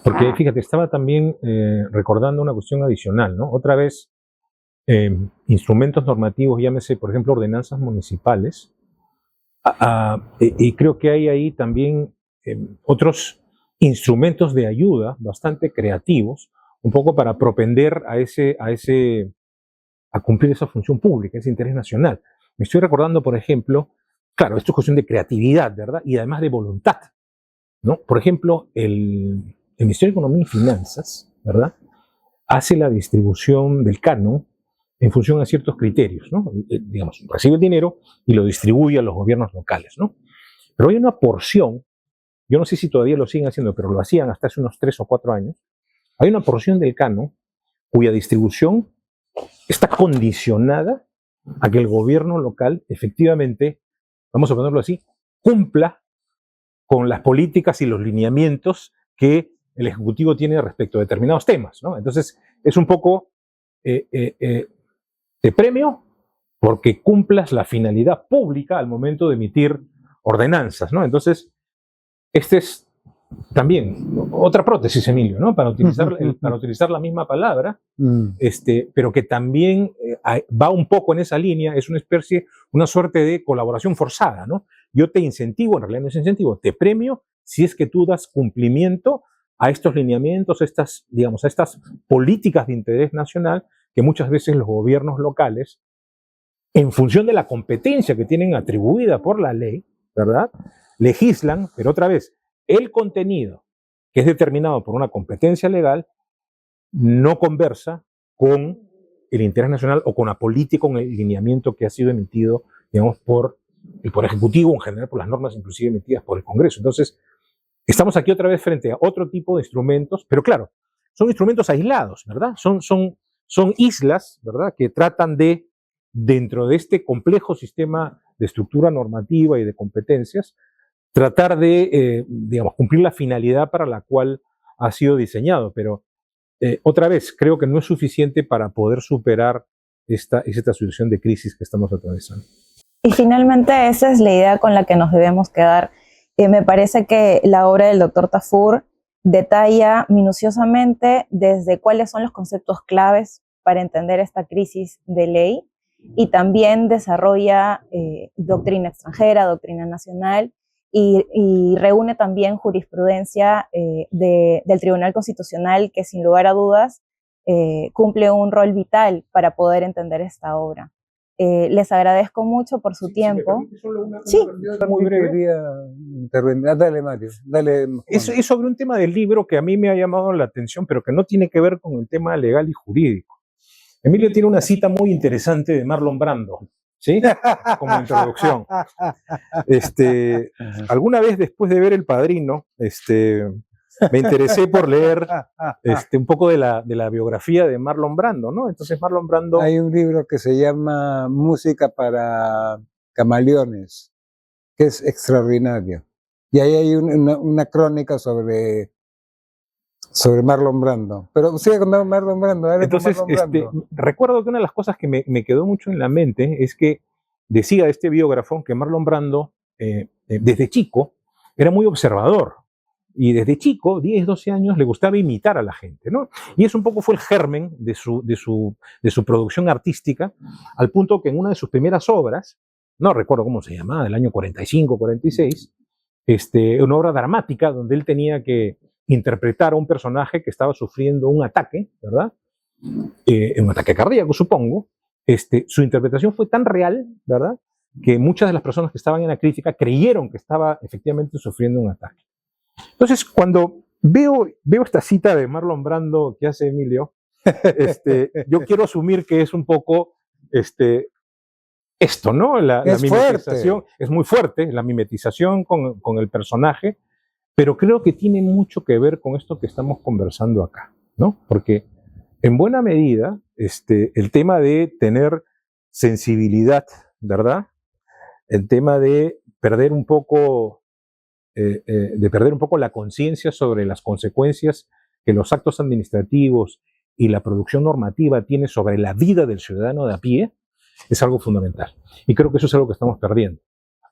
Porque fíjate, estaba también recordando una cuestión adicional, ¿no? Otra vez, instrumentos normativos, llámese, por ejemplo, ordenanzas municipales, y creo que hay ahí también otros instrumentos de ayuda bastante creativos, un poco para propender a cumplir esa función pública, ese interés nacional. Me estoy recordando, por ejemplo, claro, esto es cuestión de creatividad, ¿verdad? Y además de voluntad, ¿no? Por ejemplo, el Ministerio de Economía y Finanzas, ¿verdad?, hace la distribución del canon en función a ciertos criterios, ¿no? Digamos, recibe el dinero y lo distribuye a los gobiernos locales, ¿no? Pero hay una porción, yo no sé si todavía lo siguen haciendo, pero lo hacían hasta hace unos 3 o 4 años, hay una porción del canon cuya distribución está condicionada a que el gobierno local efectivamente, vamos a ponerlo así, cumpla con las políticas y los lineamientos que el Ejecutivo tiene respecto a determinados temas, ¿no? Entonces, es un poco te premio porque cumplas la finalidad pública al momento de emitir ordenanzas, ¿no? Entonces, este es también otra prótesis, Emilio, ¿no? Para utilizar la misma palabra, pero que también va un poco en esa línea, es una suerte de colaboración forzada, ¿no? Yo te incentivo, en realidad no es incentivo, te premio si es que tú das cumplimiento a estos lineamientos, a estas políticas de interés nacional que muchas veces los gobiernos locales, en función de la competencia que tienen atribuida por la ley, ¿verdad?, legislan, pero otra vez, el contenido que es determinado por una competencia legal no conversa con el interés nacional o con la política, con el lineamiento que ha sido emitido, digamos, por el Poder Ejecutivo, en general por las normas inclusive emitidas por el Congreso. Entonces, estamos aquí otra vez frente a otro tipo de instrumentos, pero claro, son instrumentos aislados, ¿verdad? Son islas, ¿verdad?, que tratan de, dentro de este complejo sistema de estructura normativa y de competencias, tratar de, digamos, cumplir la finalidad para la cual ha sido diseñado. Pero, otra vez, creo que no es suficiente para poder superar esta situación de crisis que estamos atravesando. Y finalmente esa es la idea con la que nos debemos quedar. Me parece que la obra del doctor Tafur detalla minuciosamente desde cuáles son los conceptos claves para entender esta crisis de ley y también desarrolla doctrina extranjera, doctrina nacional y reúne también jurisprudencia del Tribunal Constitucional que sin lugar a dudas cumple un rol vital para poder entender esta obra. Les agradezco mucho por su tiempo. Sí. Yo muy breve quería intervenir. Dale, Mario. Dale, es sobre un tema del libro que a mí me ha llamado la atención, pero que no tiene que ver con el tema legal y jurídico. Emilio tiene una cita muy interesante de Marlon Brando, ¿sí? Como introducción. Alguna vez después de ver El Padrino, me interesé por leer un poco de la biografía de Marlon Brando, ¿no? Entonces Marlon Brando... Hay un libro que se llama Música para Camaleones, que es extraordinario. Y ahí hay una crónica sobre Marlon Brando. Pero sigue con Marlon Brando. Entonces, recuerdo que una de las cosas que me quedó mucho en la mente es que decía este biógrafo que Marlon Brando, desde chico, era muy observador. Y desde chico, 10, 12 años, le gustaba imitar a la gente, ¿no? Y eso un poco fue el germen de su producción artística, al punto que en una de sus primeras obras, no recuerdo cómo se llamaba, del año 45, 46, una obra dramática donde él tenía que interpretar a un personaje que estaba sufriendo un ataque, ¿verdad? Un ataque cardíaco, supongo. Su interpretación fue tan real, ¿verdad?, que muchas de las personas que estaban en la crítica creyeron que estaba efectivamente sufriendo un ataque. Entonces, cuando veo esta cita de Marlon Brando que hace Emilio, yo quiero asumir que es un poco esto, ¿no? La mimetización es muy fuerte, la mimetización con el personaje, pero creo que tiene mucho que ver con esto que estamos conversando acá, ¿no? Porque en buena medida, el tema de tener sensibilidad, ¿verdad? El tema de perder un poco la conciencia sobre las consecuencias que los actos administrativos y la producción normativa tiene sobre la vida del ciudadano de a pie, es algo fundamental. Y creo que eso es algo que estamos perdiendo.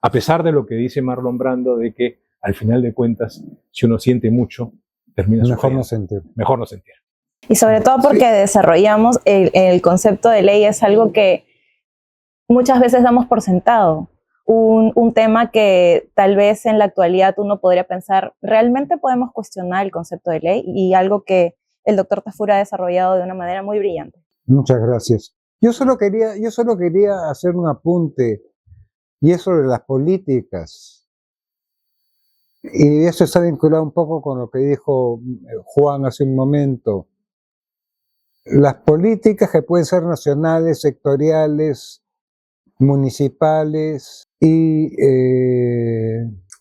A pesar de lo que dice Marlon Brando, de que al final de cuentas, si uno siente mucho, termina mejor no sentir. Mejor no sentir. Y sobre todo porque desarrollamos el concepto de ley, es algo que muchas veces damos por sentado. Un tema que tal vez en la actualidad uno podría pensar, ¿realmente podemos cuestionar el concepto de ley? Y algo que el doctor Tafur ha desarrollado de una manera muy brillante. Muchas gracias. Yo solo quería hacer un apunte, y es sobre las políticas. Y eso está vinculado un poco con lo que dijo Juan hace un momento. Las políticas que pueden ser nacionales, sectoriales, municipales y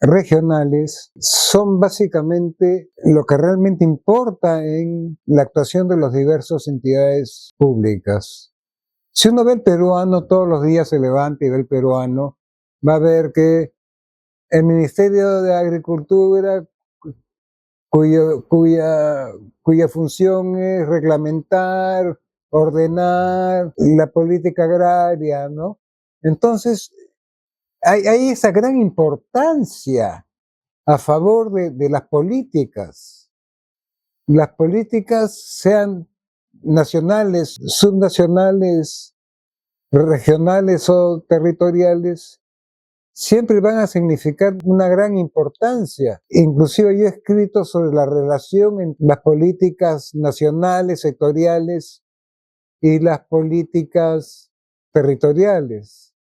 regionales son básicamente lo que realmente importa en la actuación de las diversas entidades públicas. Si uno ve el peruano, todos los días se levanta y ve el peruano, va a ver que el Ministerio de Agricultura, cuya función es reglamentar, ordenar la política agraria, ¿no? Entonces, hay esa gran importancia a favor de las políticas. Las políticas, sean nacionales, subnacionales, regionales o territoriales, siempre van a significar una gran importancia. Inclusive yo he escrito sobre la relación entre las políticas nacionales, sectoriales y las políticas territoriales.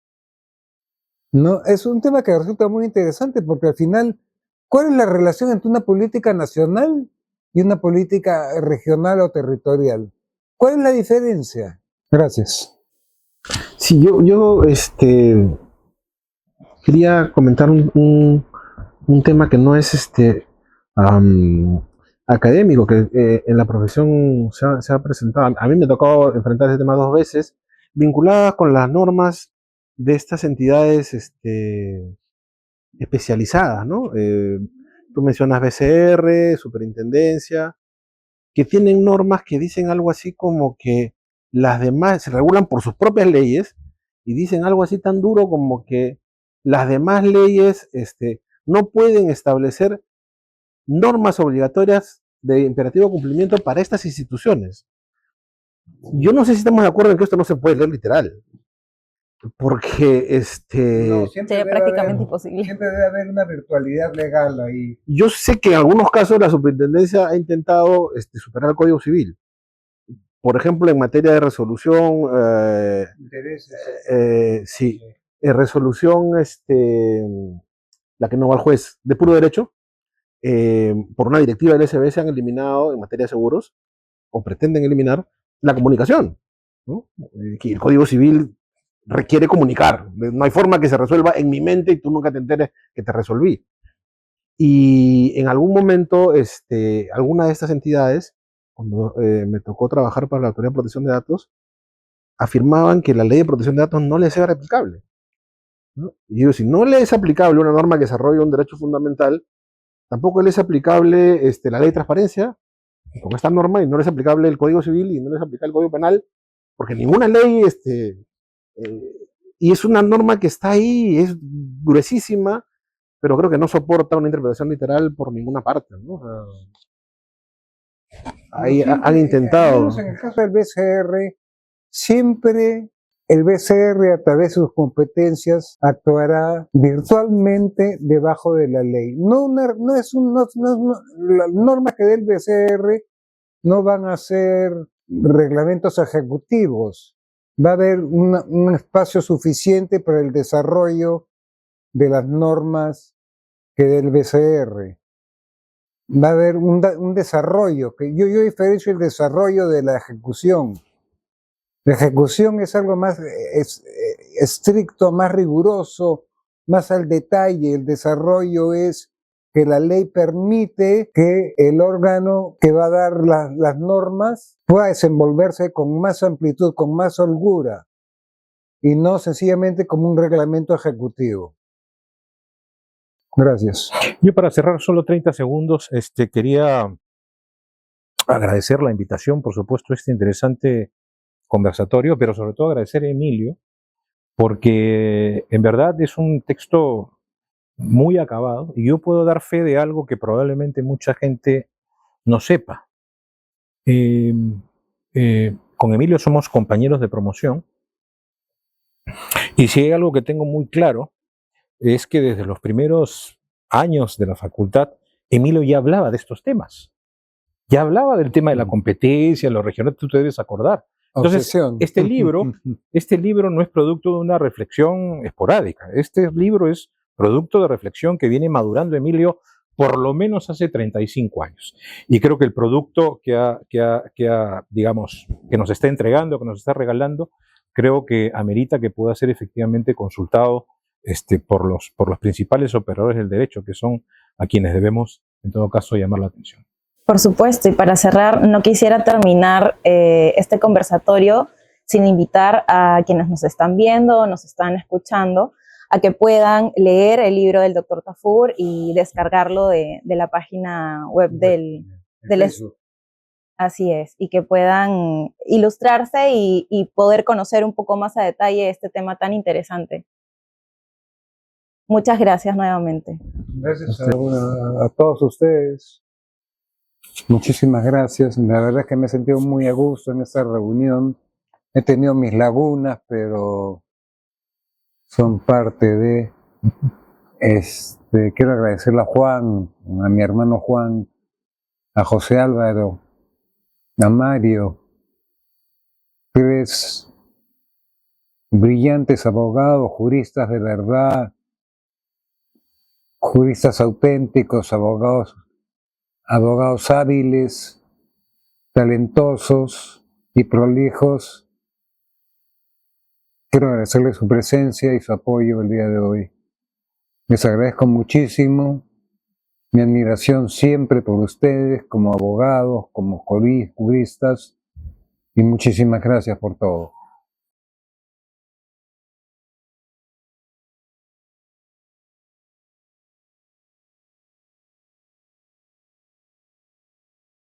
¿No? Es un tema que resulta muy interesante porque al final, ¿cuál es la relación entre una política nacional y una política regional o territorial? ¿Cuál es la diferencia? Gracias. Sí, yo quería comentar un tema que no es académico, que en la profesión se ha presentado. A mí me tocó enfrentar ese tema 2 veces, vinculada con las normas de estas entidades especializadas, ¿no? Tú mencionas BCR, Superintendencia, que tienen normas que dicen algo así como que las demás se regulan por sus propias leyes y dicen algo así tan duro como que las demás leyes no pueden establecer normas obligatorias de imperativo cumplimiento para estas instituciones. Yo no sé si estamos de acuerdo en que esto no se puede leer literal, porque No, sería prácticamente imposible. Siempre debe haber una virtualidad legal ahí. yo sé que en algunos casos la superintendencia ha intentado superar el Código Civil, por ejemplo, en materia de resolución, sí, resolución, la que no va al juez de puro derecho, por una directiva del SBS han eliminado en materia de seguros, o pretenden eliminar, la comunicación, ¿no? Que el Código Civil requiere comunicar, no hay forma que se resuelva en mi mente y tú nunca te enteres que te resolví. Y en algún momento, alguna de estas entidades, cuando me tocó trabajar para la Autoridad de Protección de Datos, afirmaban que la ley de protección de datos no les era aplicable, ¿no? Y digo, si no le es aplicable una norma que desarrolla un derecho fundamental, tampoco le es aplicable la ley de transparencia con esta norma, y no le es aplicable el Código Civil y no le es aplicable el Código Penal, porque ninguna ley, y es una norma que está ahí, es gruesísima, pero creo que no soporta una interpretación literal por ninguna parte, ¿no? O sea, ahí han intentado. En el caso del BCR, siempre el BCR, a través de sus competencias, actuará virtualmente debajo de la ley. Las normas que dé el BCR no van a ser reglamentos ejecutivos. Va a haber un espacio suficiente para el desarrollo de las normas que dé el BCR. Va a haber un desarrollo, que yo diferencio el desarrollo de la ejecución. La ejecución es algo más estricto, más riguroso, más al detalle. El desarrollo es que la ley permite que el órgano que va a dar las normas pueda desenvolverse con más amplitud, con más holgura, y no sencillamente como un reglamento ejecutivo. Gracias. Yo, para cerrar solo 30 segundos, quería agradecer la invitación, por supuesto, este interesante conversatorio, pero sobre todo agradecer a Emilio, porque en verdad es un texto muy acabado y yo puedo dar fe de algo que probablemente mucha gente no sepa. Con Emilio somos compañeros de promoción, y si hay algo que tengo muy claro es que desde los primeros años de la facultad, Emilio ya hablaba de estos temas. Ya hablaba del tema de la competencia, los regionales, tú te debes acordar. Entonces, este libro no es producto de una reflexión esporádica. Este libro es producto de reflexión que viene madurando Emilio por lo menos hace 35 años. Y creo que el producto digamos, que nos está entregando, que nos está regalando, creo que amerita que pueda ser efectivamente consultado por los principales operadores del derecho, que son a quienes debemos, en todo caso, llamar la atención. Por supuesto, y para cerrar, no quisiera terminar este conversatorio sin invitar a quienes nos están viendo o nos están escuchando a que puedan leer el libro del Dr. Tafur y descargarlo de la página web del Así es, y que puedan ilustrarse y poder conocer un poco más a detalle este tema tan interesante. Muchas gracias nuevamente. Gracias a todos ustedes. Muchísimas gracias. La verdad es que me he sentido muy a gusto en esta reunión. He tenido mis lagunas, pero son parte de... quiero agradecerle a Juan, a mi hermano Juan, a José Álvaro, a Mario, tres brillantes abogados, juristas de verdad, juristas auténticos, abogados hábiles, talentosos y prolijos. Quiero agradecerles su presencia y su apoyo el día de hoy. Les agradezco muchísimo mi admiración siempre por ustedes como abogados, como juristas, y muchísimas gracias por todo.